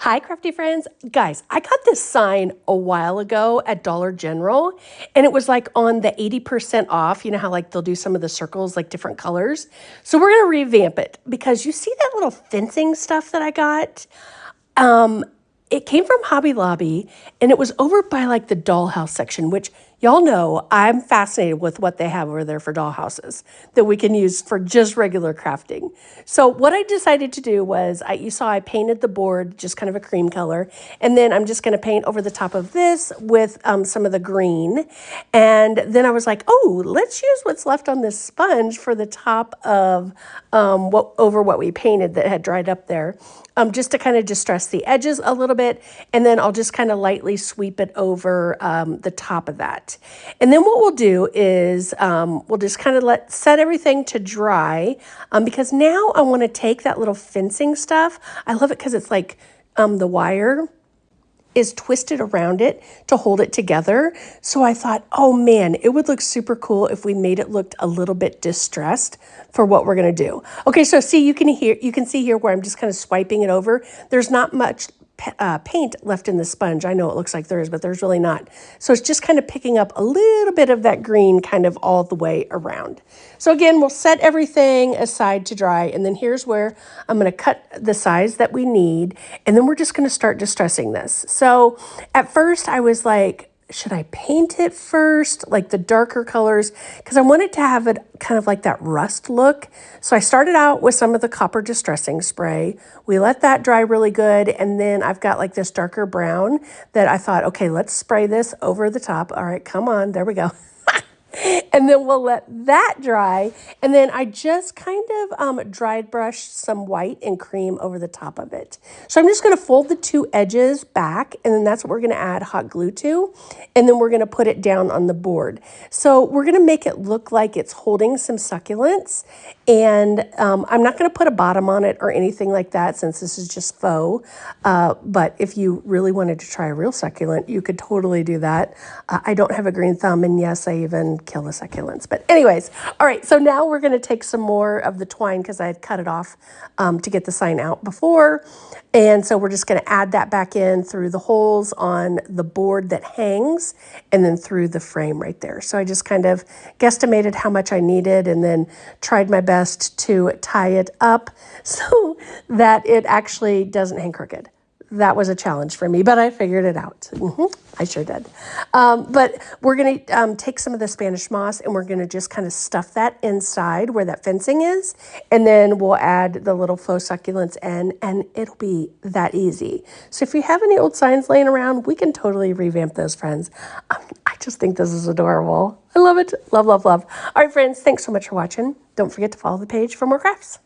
Hi, crafty friends. Guys, I got this sign a while ago at Dollar General, and it was like on the 80% off. You know how like they'll do some of the circles, like different colors. So we're going to revamp it because you see that little fencing stuff that I got? It came from Hobby Lobby, and it was over by like the dollhouse section, which y'all know I'm fascinated with what they have over there for dollhouses that we can use for just regular crafting. So what I decided to do was, you saw I painted the board just kind of a cream color, and then I'm just going to paint over the top of this with some of the green. And then I was like, oh, let's use what's left on this sponge for the top of what we painted that had dried up there. Just to kind of distress the edges a little bit, and then I'll just kind of lightly sweep it over the top of that. And then what we'll do is we'll just kind of set everything to dry because now I want to take that little fencing stuff. I love it because it's like the wire is twisted around it to hold it together. So I thought, oh man, it would look super cool if we made it look a little bit distressed for what we're gonna do. Okay, so see, you can see here where I'm just kind of swiping it over. There's not much paint left in the sponge. I know it looks like there is, but there's really not. So it's just kind of picking up a little bit of that green kind of all the way around. So again, we'll set everything aside to dry, and then here's where I'm going to cut the size that we need, and then we're just going to start distressing this. So at first I was like, should I paint it first, like the darker colors? Because I wanted to have it kind of like that rust look. So I started out with some of the copper distressing spray. We let that dry really good. And then I've got like this darker brown that I thought, okay, let's spray this over the top. All right, come on, there we go. And then we'll let that dry. And then I just kind of dried brushed some white and cream over the top of it. So I'm just going to fold the two edges back, and then that's what we're going to add hot glue to. And then we're going to put it down on the board. So we're going to make it look like it's holding some succulents. And I'm not going to put a bottom on it or anything like that since this is just faux. But if you really wanted to try a real succulent, you could totally do that. I don't have a green thumb, and yes, I even kill the succulents. But anyways, all right, so now we're going to take some more of the twine because I had cut it off to get the sign out before. And so we're just going to add that back in through the holes on the board that hangs and then through the frame right there. So I just kind of guesstimated how much I needed and then tried my best to tie it up so that it actually doesn't hang crooked. That was a challenge for me, but I figured it out. I sure did. But we're going to take some of the Spanish moss and we're going to just kind of stuff that inside where that fencing is. And then we'll add the little faux succulents in, and it'll be that easy. So if you have any old signs laying around, we can totally revamp those, friends. I just think this is adorable. I love it. Love, love, love. All right, friends, thanks so much for watching. Don't forget to follow the page for more crafts.